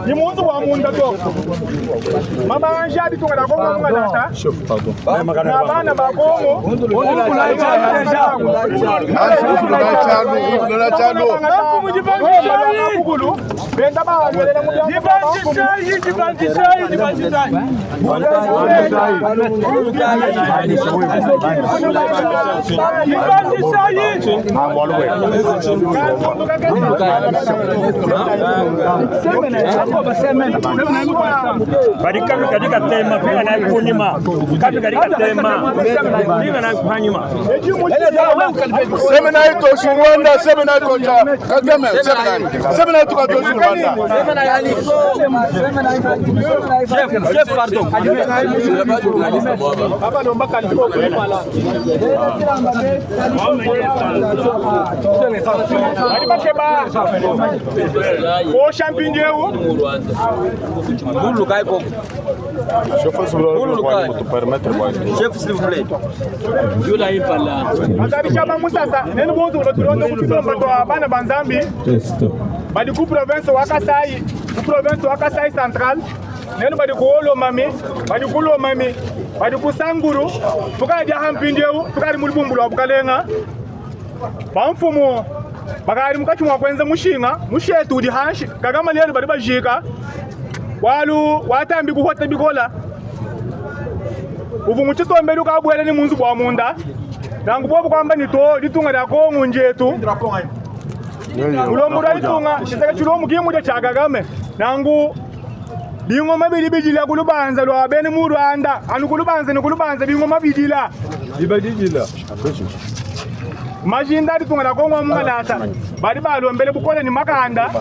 Ni munzu wa munda to. Mama njadi to ngada kongo ngada. Mabana bakongo. Barikami katika tema pia na kunima katika tema pia na kuhanyima semina ito Rwanda semina ito Kagame semina ito Rwanda chef pardon baba lomba kaniko pala ali bakeba ko champignon Bulu kai ko chef s'il vous plaît yula impala Magari chama musasa nene bozo lotulondo kutilomba to abana banzambi badi ku province wa Kasai central nene badi ku olo mami badi ku lo mami badi ku sanguru fuka dia hampindeu fuka mulibumbulo bukalenga bamfumo bagari mukachumwa kwenza mushinga mushetu di hanshi kagama lelo badi bajika walu watambi kuhota bikola uvu muchisombe lukabwele ni munzu bwa munda nangu bobo kwamba nito litunga lya kongo njetu ulombo litunga chisaka chilomu kimuja cha Kagame nangu bingoma bili bijila kulubanza lwa bene mu Rwanda anu kulubanza bingoma bijila ibadijila majinda litunga lya kongo mungalata bali balombele bukola ni makanda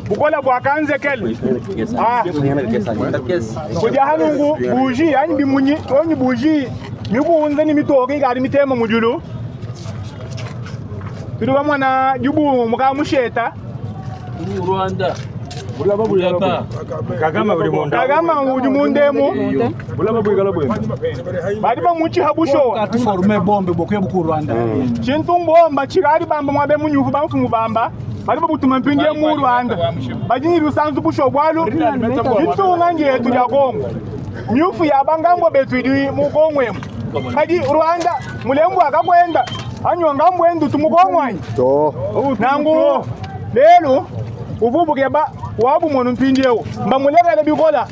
bukola bwa kanzekele kuja hanungu buji yani bimunyi onyi buji mikunze ni mitoke ikari mitema mujulu tuli bamwana jubu mukamusheta Rwanda bulaba bulaba Kagama buli munda Kagama uji mundemu bulaba bwigala bwenda bali bamuchi habusho ati forme bombe bokwe buku Rwanda chintu bomba chikari bamba mwabe munyuvu bamfumu bamba bali babutuma mpinge mu Rwanda bajini rusanzu busho bwalo bitunga njetu lya Kongo nyufu yabangambo betu idi mukongwemu kadi Rwanda mulembu akakwenda anyonga mbwendu tumukongwanyi nangu lelo uvubuke ba wabu monu mpinjewo mbamulekele bikola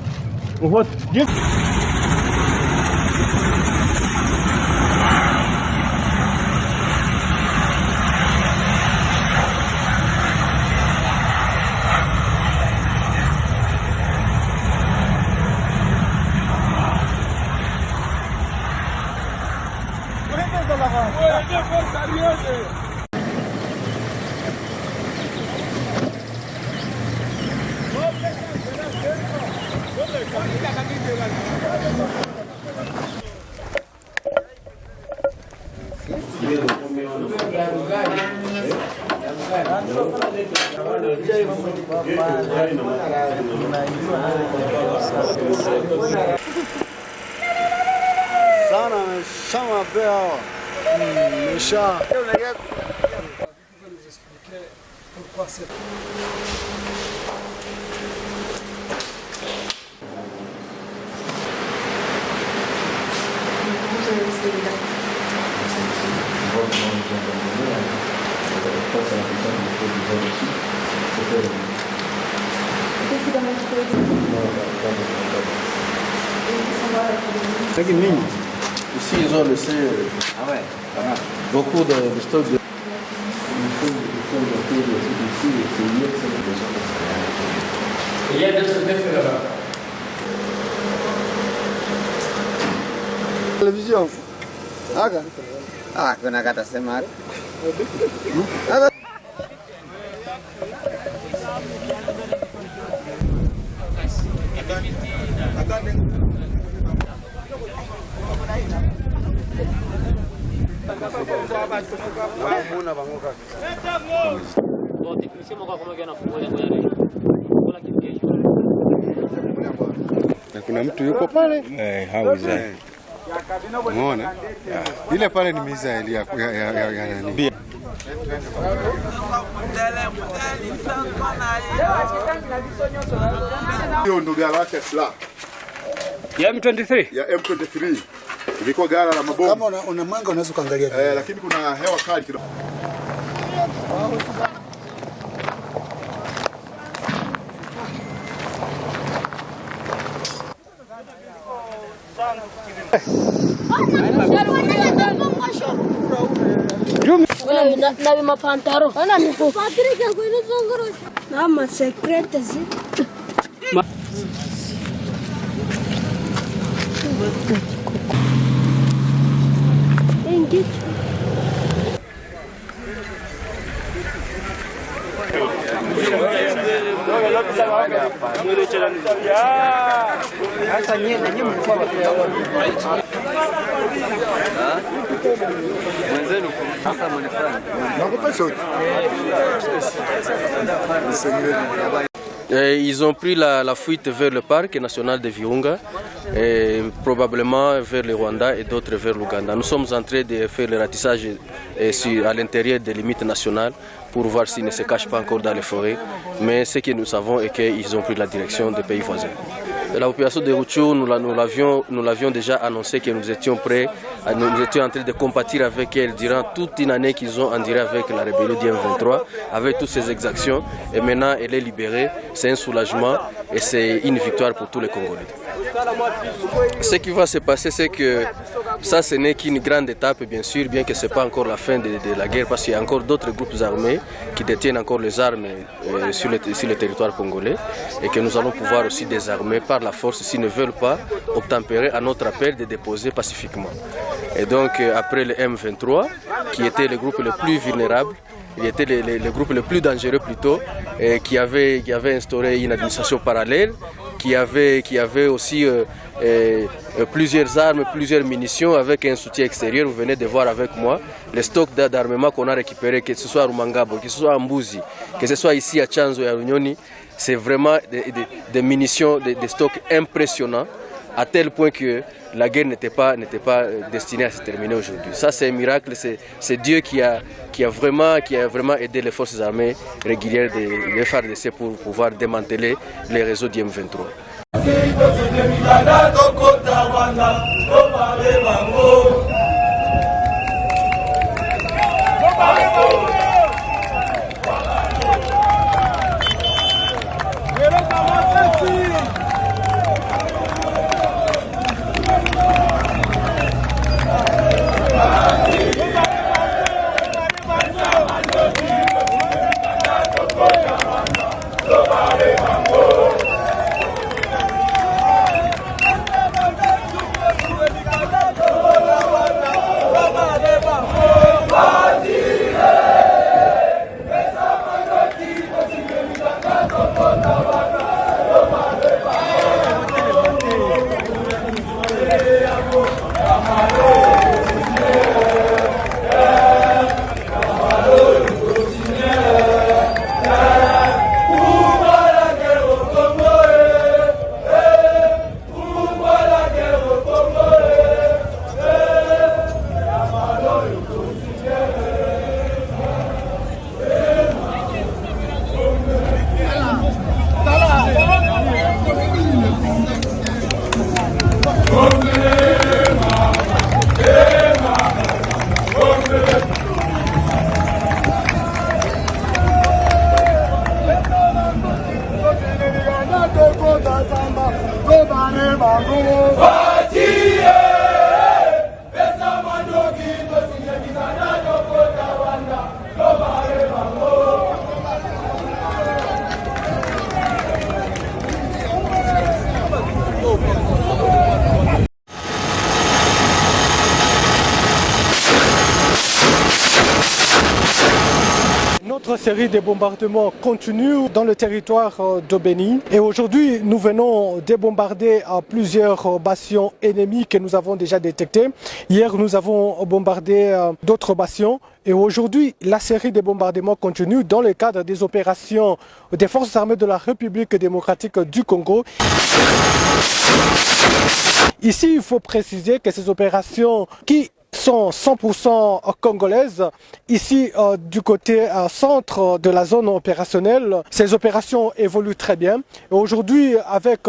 sana chama bea mesha Ici, ils ont laissé beaucoup de stocks de... Il y a deux effets là-bas. Télévision. Ah, kuna kata sema. Kuna mtu yuko pale? Hauza. Umeona? Ile pale ni mizaili ya nani? Ya M23? Ya M23. Ilikuwa gala la mabomu. Kama una mwanga unaweza kuangalia. Lakini kuna hewa kali kidogo. Na mapantaro. Ona Patrick kwenda zongoro. Na ma secrets. Engage. Ils ont pris la fuite vers le parc national de Virunga, et probablement vers le Rwanda et d'autres vers l'Ouganda. Nous sommes en train de faire le ratissage à l'intérieur des limites nationales pour voir s'ils ne se cachent pas encore dans les forêts. Mais ce que nous savons est qu'ils ont pris la direction des pays voisins. La population de Rutshuru, nous l'avions déjà annoncé que nous étions prêts, nous étions en train de compatir avec elle durant toute une année qu'ils ont enduré avec la rébellion du M23, avec toutes ces exactions. Et maintenant, elle est libérée, c'est un soulagement et c'est une victoire pour tous les Congolais. Ce qui va se passer, c'est que ça, ce n'est qu'une grande étape, bien sûr, bien que ce n'est pas encore la fin de la guerre, parce qu'il y a encore d'autres groupes armés qui détiennent encore les armes sur le territoire congolais et que nous allons pouvoir aussi désarmer par la force s'ils ne veulent pas obtempérer à notre appel de déposer pacifiquement. Et donc, après le M23, qui était le groupe le plus vulnérable, il était le groupe le plus dangereux plutôt, et qui avait instauré une administration parallèle, qui avait aussi plusieurs armes, plusieurs munitions avec un soutien extérieur. Vous venez de voir avec moi les stocks d'armement qu'on a récupérés, que ce soit à Rumangabo, que ce soit à Mbuzi, que ce soit ici à Chanzo et à Runyoni. C'est vraiment des munitions, des stocks impressionnants, à tel point que la guerre n'était pas destinée à se terminer aujourd'hui. Ça, c'est un miracle, c'est Dieu qui a vraiment aidé les forces armées régulières des FARDC pour pouvoir démanteler les réseaux du M23. Notre série de bombardements continue dans le territoire de Beni et aujourd'hui nous venons de bombarder plusieurs bastions ennemis que nous avons déjà détectés. Hier nous avons bombardé d'autres bastions et aujourd'hui la série de bombardements continue dans le cadre des opérations des forces armées de la République démocratique du Congo. Ici il faut préciser que ces opérations qui sont 100% congolaises. Ici, du côté centre de la zone opérationnelle, ces opérations évoluent très bien. Aujourd'hui, avec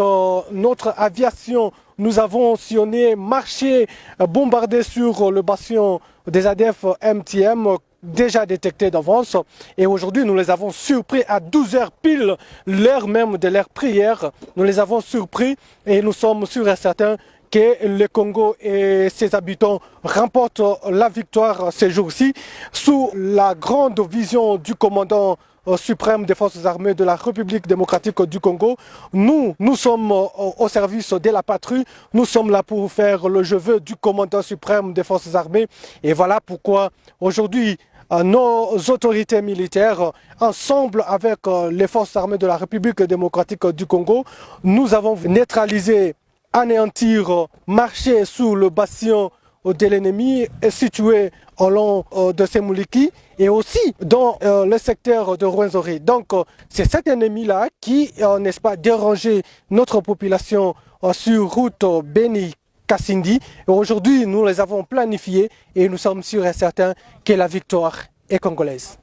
notre aviation, nous avons sillonné, marché, bombardé sur le bastion des ADF MTM, déjà détectés d'avance. Et aujourd'hui, nous les avons surpris à 12h pile, l'heure même de leur prière. Nous les avons surpris et nous sommes sûrs et certains que le Congo et ses habitants remportent la victoire ces jours-ci sous la grande vision du commandant suprême des forces armées de la République démocratique du Congo. Nous sommes au service de la patrie, nous sommes là pour faire le je veux du commandant suprême des forces armées. Et voilà pourquoi aujourd'hui, nos autorités militaires, ensemble avec les forces armées de la République démocratique du Congo, nous avons neutralisé, anéantir, marcher sous le bastion de l'ennemi situé au long de Semuliki et aussi dans le secteur de Rwenzori. Donc c'est cet ennemi-là qui, n'est-ce pas, dérangeait notre population sur route Beni-Kasindi. Aujourd'hui, nous les avons planifiés et nous sommes sûrs et certains que la victoire est congolaise.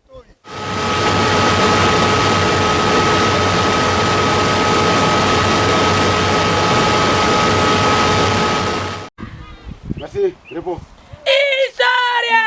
Merci, repos. Historia!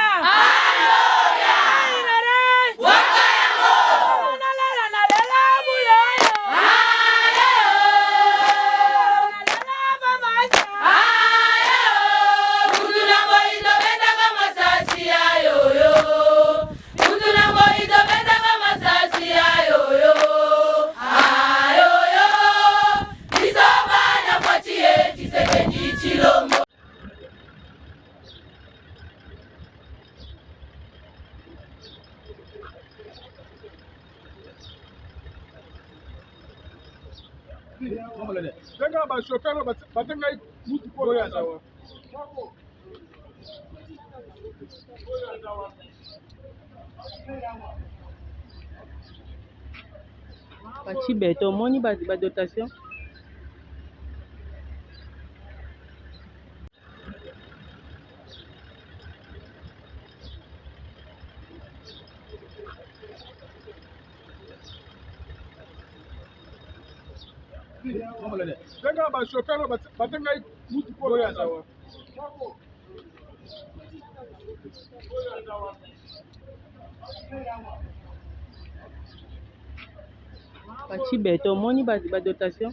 Gloria! Bachibeto moni ba dotation. Bachibeto moni ba dotation.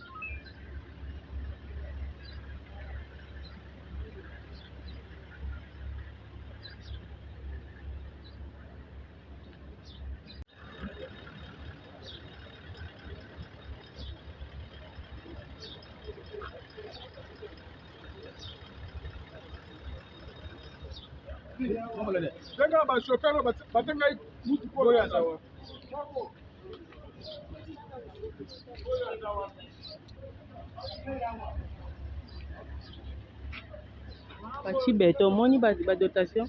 Bachibeto moni ba dotation.